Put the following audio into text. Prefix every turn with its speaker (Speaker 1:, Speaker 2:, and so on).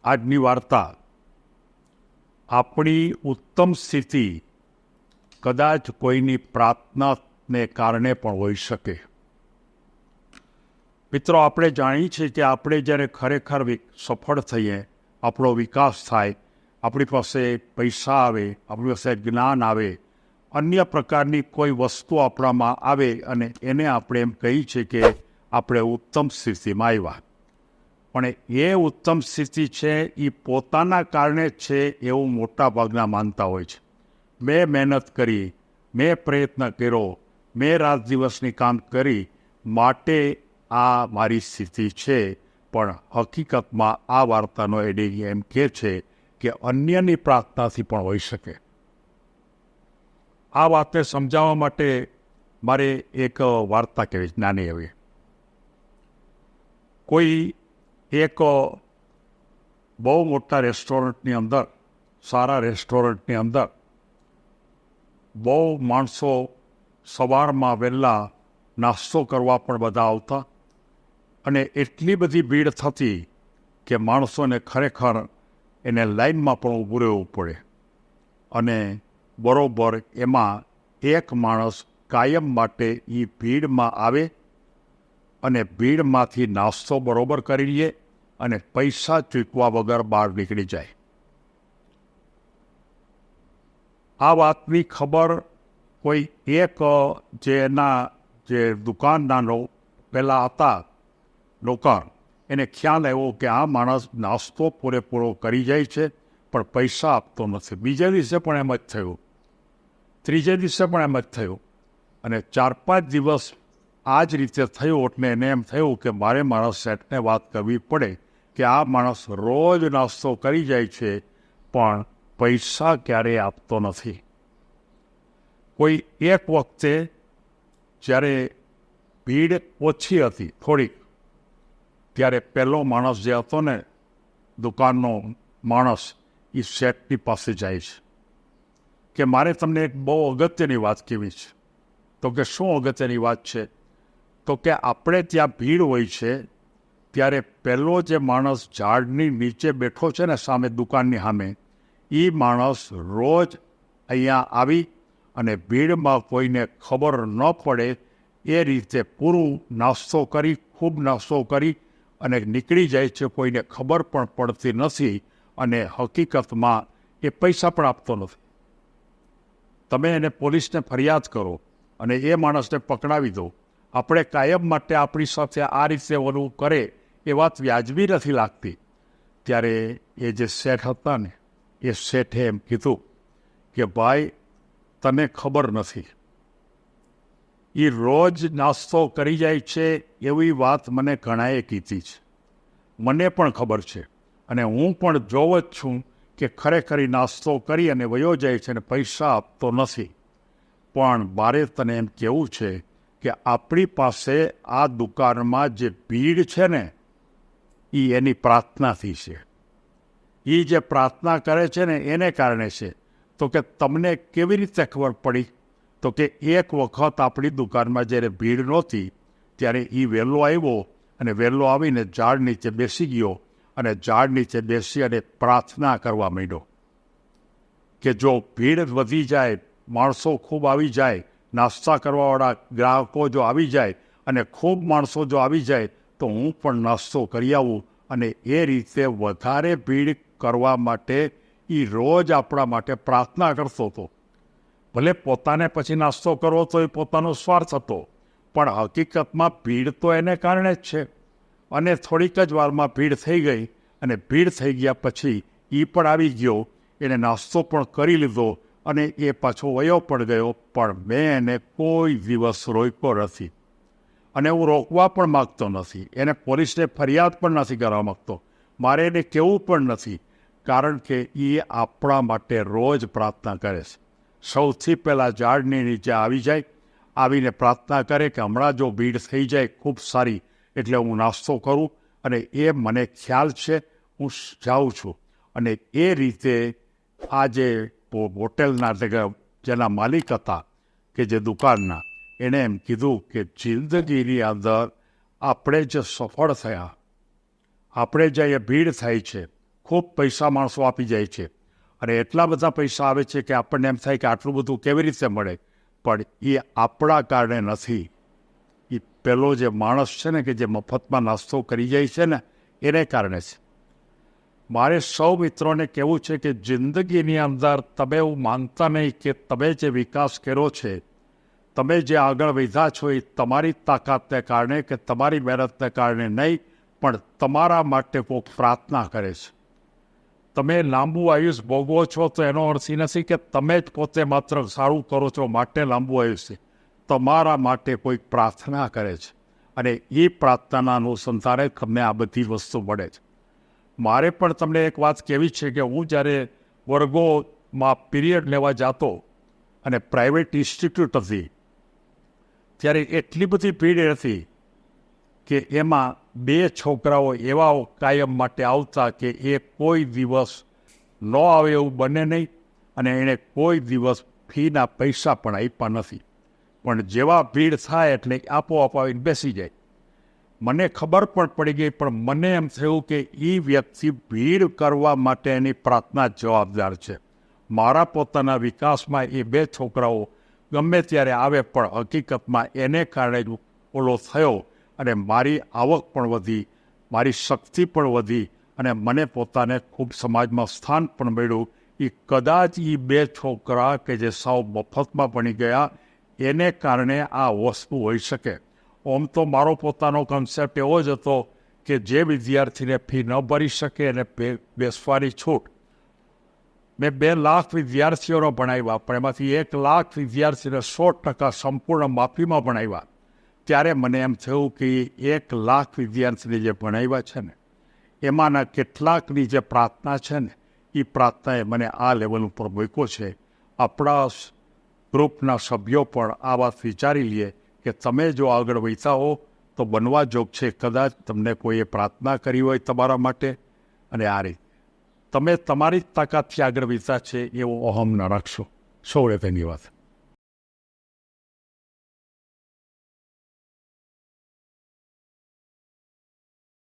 Speaker 1: આજની વાર્તા આપણી ઉત્તમ સ્થિતિ કદાચ કોઈની પ્રાર્થનાને કારણે પણ હોઈ શકે. મિત્રો, આપણે જાણીએ છીએ કે આપણે જ્યારે ખરેખર સફળ થઈએ, આપણો વિકાસ થાય, આપણી પાસે પૈસા આવે, આપણી પાસે જ્ઞાન આવે, અન્ય પ્રકારની કોઈ વસ્તુ આપણામાં આવે અને એને આપણે એમ કહીએ છીએ કે આપણે ઉત્તમ સ્થિતિમાં આવ્યા. પણ એ ઉત્તમ સ્થિતિ છે એ પોતાના કારણે જ છે એવું મોટા ભાગના માનતા હોય છે. મેં મહેનત કરી, મેં પ્રયત્ન કર્યો, મેં રાત દિવસની કામ કરી, માટે આ મારી સ્થિતિ છે. પણ હકીકતમાં આ વાર્તાનો એડિંગ એમ કહે છે કે અન્યની પ્રાર્થનાથી પણ હોઈ શકે. આ વાતને સમજાવવા માટે મારે એક વાર્તા કહેવી, નાની એવી. કોઈ એક બહુ મોટા રેસ્ટોરન્ટની અંદર, સારા રેસ્ટોરન્ટની અંદર બહુ માણસો સવારમાં વહેલા નાસ્તો કરવા પણ બધા આવતા અને એટલી બધી ભીડ થતી કે માણસોને ખરેખર એને લાઈનમાં પણ ઊભું રહેવું પડે. અને બરોબર એમાં એક માણસ કાયમ માટે એ ભીડમાં આવે અને ભીડમાંથી નાસ્તો બરોબર કરી લે અને પૈસા ચૂકવા વગર બહાર નીકળી જાય. આ વાતની ખબર કોઈ એક જે દુકાનના પહેલાં હતા નોકર, એને ખ્યાલ આવ્યો કે આ માણસ નાસ્તો પૂરેપૂરો કરી જાય છે પણ પૈસા આપતો નથી. બીજા દિવસે પણ એમ જ થયું, ત્રીજે દિવસે પણ એમ જ થયું અને 4-5 દિવસ આ જ રીતે થયું. એટલે એને એમ થયું કે મારે મારા શેઠને વાત કરવી પડે કે આ માણસ રોજ નાસ્તો કરી જાય છે પણ પૈસા ક્યારેય આપતો નથી. કોઈ એક વખતે જ્યારે ભીડ ઓછી હતી થોડીક, ત્યારે પહેલો માણસ જે હતો ને, દુકાનનો માણસ, એ શેઠની પાસે જાય છે કે મારે તમને એક બહુ અગત્યની વાત કહેવી છે. તો કે શું અગત્યની વાત છે? તો કે આપણે ત્યાં ભીડ હોય છે ત્યારે પહેલો જે માણસ ઝાડની નીચે બેઠો છે ને, સામે દુકાનની સામે, એ માણસ રોજ અહીંયા આવી અને ભીડમાં કોઈને ખબર ન પડે એ રીતે પૂરું નાસ્તો કરી, ખૂબ નાસ્તો કરી અને નીકળી જાય છે. કોઈને ખબર પણ પડતી નથી અને હકીકતમાં એ પૈસા પણ આપતો નથી. તમે એને પોલીસને ફરિયાદ કરો અને એ માણસને પકડાવી દો. આપણે કાયમ માટે આપણી સાથે આ રીતે ઓલું કરે એ વાત વ્યાજબી નથી લાગતી. ત્યારે એ જે શેઠ હતા ને, એ શેઠે એમ કીધું કે ભાઈ, તને ખબર નથી, એ રોજ નાસ્તો કરી જાય છે એવી વાત મને ઘણાએ કીધી છે. મને પણ ખબર છે અને હું પણ જોઉં જ છું કે ખરેખર નાસ્તો કરી અને વયો જાય છે અને પૈસા આપતો નથી. પણ મારે તને એમ કહેવું છે કે આપણી પાસે આ દુકાનમાં જે ભીડ છે ને, એ એની પ્રાર્થનાથી છે. એ જે પ્રાર્થના કરે છે ને એને કારણે છે. તો કે તમને કેવી રીતે ખબર પડી? તો કે એક વખત આપણી દુકાનમાં જ્યારે ભીડ નહોતી ત્યારે એ વહેલો આવ્યો અને વહેલો આવીને ઝાડ નીચે બેસી ગયો અને ઝાડ નીચે બેસી અને પ્રાર્થના કરવા માંડ્યો કે જો ભીડ વધી જાય, માણસો ખૂબ આવી જાય, નાસ્તા કરવાવાળા ગ્રાહકો જો આવી જાય અને ખૂબ માણસો જો આવી જાય તો હું પણ નાસ્તો કરી આવું. અને એ રીતે વધારે ભીડ કરવા માટે એ રોજ આપણા માટે પ્રાર્થના કરતો હતો. ભલે પોતાને પછી નાસ્તો કરવો તો એ પોતાનો સ્વાર્થ હતો, પણ હકીકતમાં ભીડ તો એને કારણે જ છે. અને થોડીક જ વારમાં ભીડ થઈ ગઈ અને ભીડ થઈ ગયા પછી એ પણ આવી ગયો, એને નાસ્તો પણ કરી લીધો અને એ પાછો વયો પણ ગયો. પણ મેં એને કોઈ દિવસ રોક્યો નથી અને હું રોકવા પણ માગતો નથી. એને પોલીસને ફરિયાદ પણ નથી કરવા માગતો. મારે એને કહેવું પણ નથી, કારણ કે એ આપણા માટે રોજ પ્રાર્થના કરે છે. સૌથી પહેલાં ઝાડની નીચે આવી જાય, આવીને પ્રાર્થના કરે કે હમણાં જો ભીડ થઈ જાય ખૂબ સારી, એટલે હું નાસ્તો કરું અને એ મને ખ્યાલ છે, હું જાઉં છું. અને એ રીતે આ જે હોટેલના જેના માલિક હતા, કે જે દુકાનના, એણે એમ કીધું કે જિંદગીની અંદર આપણે જે સફળ થયા, આપણે જે ભીડ થાય છે, ખૂબ પૈસા માણસો આપી જાય છે અને એટલા બધા પૈસા આવે છે કે આપણને એમ થાય કે આટલું બધું કેવી રીતે મળે, પણ એ આપણા કારણે નથી. એ પેલો જે માણસ છે ને કે જે મફતમાં નાસ્તો કરી જાય છે ને એને કારણે છે. મારે સૌ મિત્રોને કહેવું છે કે જિંદગીની અંદર તમે એવું માનતા નહીં કે તમે જે વિકાસ કર્યો છે, તમે જે આગળ વધ્યા છો એ તમારી તાકાતને કારણે કે તમારી મહેનતને કારણે નહીં, પણ તમારા માટે કોઈક પ્રાર્થના કરે છે. તમે લાંબુ આયુષ ભોગવો છો તો એનો અર્થ એ નથી કે તમે જ પોતે માત્ર સારું કરો છો માટે લાંબુ આયુષ છે. તમારા માટે કોઈક પ્રાર્થના કરે છે અને એ પ્રાર્થનાના અનુસંધાને તમને આ બધી વસ્તુ મળે છે. મારે પણ તમને એક વાત કહેવી છે કે હું જ્યારે વર્ગોમાં પીરિયડ લેવા જતો અને પ્રાઇવેટ ઇન્સ્ટિટ્યૂટ હતી ત્યારે એટલી બધી ભીડ હતી કે એમાં 2 છોકરાઓ એવા કાયમ માટે આવતા કે એ કોઈ દિવસ ન આવે એવું બને નહીં અને એણે કોઈ દિવસ ફીના પૈસા પણ આપ્યા નથી. પણ જેવા ભીડ થાય એટલે આપોઆપ આવીને બેસી જાય. મને ખબર પણ પડી ગઈ, પણ મને એમ થયું કે એ વ્યક્તિ ભીડ કરવા માટે એની પ્રાર્થના જવાબદાર છે. મારા પોતાના વિકાસમાં એ 2 છોકરાઓ ગમે ત્યારે આવે, પણ હકીકતમાં એને કારણે જ ઓલો થયો અને મારી આવક પણ વધી, મારી શક્તિ પણ વધી અને મને પોતાને ખૂબ સમાજમાં સ્થાન પણ મળ્યું. એ કદાચ એ 2 છોકરા કે જે સાવ મફતમાં ભણી ગયા એને કારણે આ વસ્તુ હોઈ શકે. આમ તો મારો પોતાનો કન્સેપ્ટ એવો જ હતો કે જે વિદ્યાર્થીને ફી ન ભરી શકે એને બેસવાની છૂટ. મેં 2 લાખ વિદ્યાર્થીઓનો ભણાવ્યા, પણ એમાંથી 1 લાખ વિદ્યાર્થીને 100% સંપૂર્ણ માફીમાં ભણાવ્યા. ત્યારે મને એમ થયું કે 1 લાખ વિદ્યાર્થીને જે ભણાવ્યા છે ને એમાંના કેટલાકની જે પ્રાર્થના છે ને એ પ્રાર્થનાએ મને આ લેવલ ઉપર મૂક્યો છે. આપણા ગ્રુપના સભ્યો પણ આ વાત વિચારી લે કે તમે જો આગળ વધ્યા હો તો બનવા જોગ છે. કદાચ તમને કોઈએ પ્રાર્થના કરી હોય તમારા માટે અને આ રીતે તમે તમારી જ તાકાતથી આગળ વધ્યા છે એવો અહમ ન રાખશો. સૌને ધન્યવાદ.